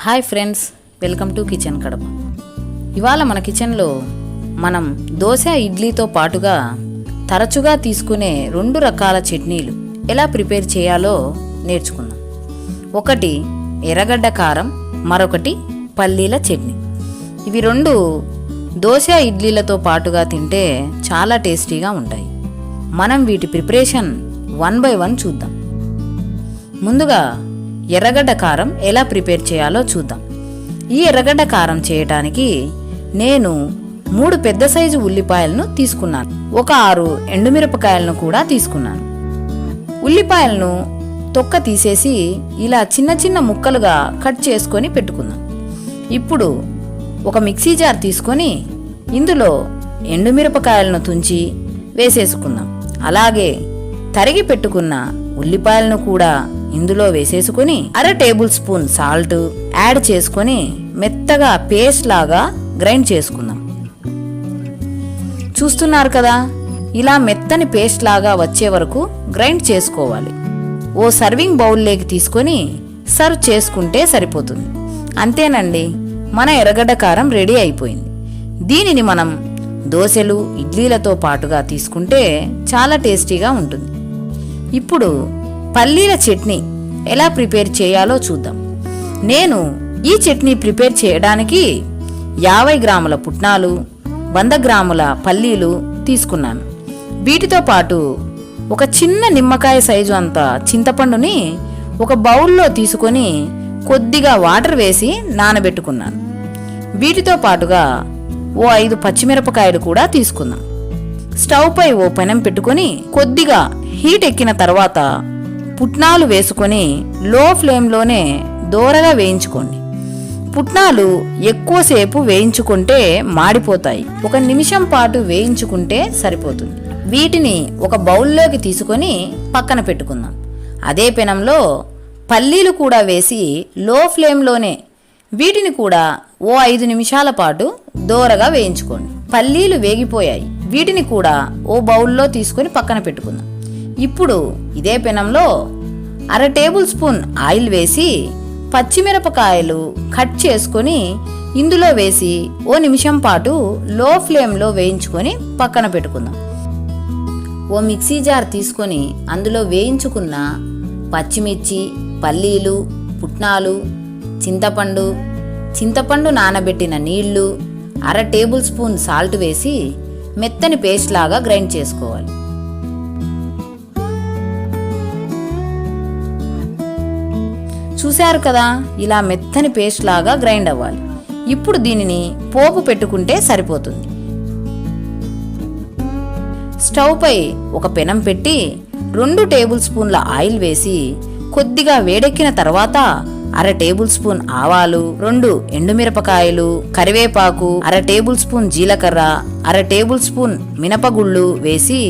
Hi friends, welcome to kitchen Kadapa. ఇవాళ మన కిచెన్లో మనం దోశ ఇడ్లీతో పాటుగా తరచుగా తీసుకునే 2 రకాల చట్నీలు ఎలా ప్రిపేర్ చేయాలో నేర్చుకుందాం. ఒకటి ఎర్రగడ్డ కారం, మరొకటి పల్లీల చట్నీ. ఇవి 2 దోశ ఇడ్లీలతో పాటుగా తింటే చాలా టేస్టీగా ఉంటాయి. మనం వీటి ప్రిపరేషన్ 1 by 1 చూద్దాం. ముందుగా ఎర్రగడ్డ కారం ఎలా ప్రిపేర్ చేయాలో చూద్దాం. ఈ ఎర్రగడ్డ కారం చేయటానికి నేను 3 పెద్ద సైజు ఉల్లిపాయలను తీసుకున్నాను. ఒక 6 ఎండుమిరపకాయలను కూడా తీసుకున్నాను. ఉల్లిపాయలను తొక్క తీసేసి ఇలా చిన్న చిన్న ముక్కలుగా కట్ చేసుకొని పెట్టుకుందాం. ఇప్పుడు ఒక మిక్సీ జార్ తీసుకొని ఇందులో ఎండుమిరపకాయలను తుంచి వేసేసుకుందాం. అలాగే తరిగి పెట్టుకున్న ఉల్లిపాయలను కూడా ఇందులో వేసేసుకుని 1/2 టేబుల్ స్పూన్ సాల్ట్ యాడ్ చేసుకొని మెత్తగా పేస్ట్ లాగా గ్రైండ్ చేసుకుందాం. చూస్తున్నారు కదా, ఇలా మెత్తని పేస్ట్ లాగా వచ్చే వరకు గ్రైండ్ చేసుకోవాలి. ఓ సర్వింగ్ బౌల్లోకి తీసుకొని సర్వ్ చేసుకుంటే సరిపోతుంది. అంతేనండి, మన ఎర్రగడ్డ కారం రెడీ అయిపోయింది. దీనిని మనం దోశలు ఇడ్లీలతో పాటుగా తీసుకుంటే చాలా టేస్టీగా ఉంటుంది. ఇప్పుడు పల్లీల చట్నీ ఎలా ప్రిపేర్ చేయాలో చూద్దాం. నేను ఈ చట్నీ ప్రిపేర్ చేయడానికి 50 గ్రాముల పుట్నాలు, 100 గ్రాముల పల్లీలు తీసుకున్నాను. వీటితో పాటు ఒక చిన్న నిమ్మకాయ సైజు అంత చింతపండుని ఒక బౌల్లో తీసుకొని కొద్దిగా వాటర్ వేసి నానబెట్టుకున్నాను. వీటితో పాటుగా ఓ 5 పచ్చిమిరపకాయలు కూడా తీసుకుందాం. స్టవ్ పై ఓ పెనం పెట్టుకొని కొద్దిగా హీట్ ఎక్కిన తర్వాత పుట్నాలు వేసుకొని లో ఫ్లేమ్లోనే దోరగా వేయించుకోండి. పుట్నాలు ఎక్కువసేపు వేయించుకుంటే మాడిపోతాయి. 1 నిమిషం పాటు వేయించుకుంటే సరిపోతుంది. వీటిని ఒక బౌల్లోకి తీసుకొని పక్కన పెట్టుకుందాం. అదే పెనంలో పల్లీలు కూడా వేసి లో ఫ్లేమ్లోనే వీటిని కూడా ఓ 5 నిమిషాల పాటు దోరగా వేయించుకోండి. పల్లీలు వేగిపోయాయి. వీటిని కూడా ఓ బౌల్లో తీసుకొని పక్కన పెట్టుకుందాం. ఇప్పుడు ఇదే పెనంలో 1/2 టేబుల్ స్పూన్ ఆయిల్ వేసి పచ్చిమిరపకాయలు కట్ చేసుకొని ఇందులో వేసి ఓ నిమిషం పాటు లో ఫ్లేమ్లో వేయించుకొని పక్కన పెట్టుకుందాం. ఓ మిక్సీ జార్ తీసుకొని అందులో వేయించుకున్న పచ్చిమిర్చి, పల్లీలు, పుట్నాలు, చింతపండు నానబెట్టిన నీళ్లు, 1/2 టేబుల్ స్పూన్ సాల్ట్ వేసి మెత్తని పేస్ట్ లాగా గ్రైండ్ చేసుకోవాలి. చూశారు కదా, ఇలా మెత్తని పేస్ట్ లాగా గ్రైండ్ అవ్వాలి. ఇప్పుడు దీనిని పోపు పెట్టుకుంటే సరిపోతుంది. స్టవ్ పై ఒక పెనం పెట్టి 2 టేబుల్ స్పూన్ల ఆయిల్ వేసి కొద్దిగా వేడెక్కిన తర్వాత 1/2 టేబుల్ స్పూన్ ఆవాలు, 2 ఎండుమిరపకాయలు, కరివేపాకు, 1/2 టేబుల్ స్పూన్ జీలకర్ర, 1/2 టేబుల్ స్పూన్ మినపగుళ్ళు వేసి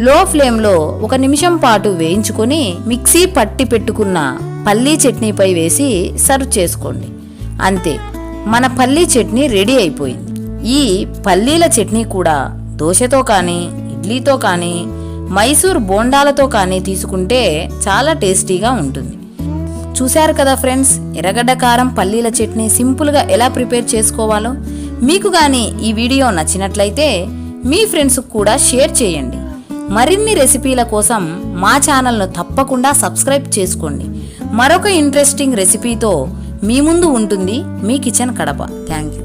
లో ఫ్లేమ్లో 1 నిమిషం పాటు వేయించుకొని మిక్సీ పట్టి పెట్టుకున్న పల్లీ చట్నీపై వేసి సర్వ్ చేసుకోండి. అంతే, మన పల్లీ చట్నీ రెడీ అయిపోయింది. ఈ పల్లీల చట్నీ కూడా దోశతో కానీ, ఇడ్లీతో కానీ, మైసూర్ బోండాలతో కానీ తీసుకుంటే చాలా టేస్టీగా ఉంటుంది. చూశారు కదా ఫ్రెండ్స్, ఎర్రగడ్డ కారం పల్లీల చట్నీ సింపుల్గా ఎలా ప్రిపేర్ చేసుకోవాలో. మీకు కానీ ఈ వీడియో నచ్చినట్లయితే మీ ఫ్రెండ్స్కి కూడా షేర్ చేయండి. మరిన్ని రెసిపీల కోసం మా ఛానల్ను తప్పకుండా సబ్స్క్రైబ్ చేసుకోండి. మరొక ఇంట్రెస్టింగ్ రెసిపీతో మీ ముందు ఉంటుంది మీ కిచెన్ కడప. Thank you.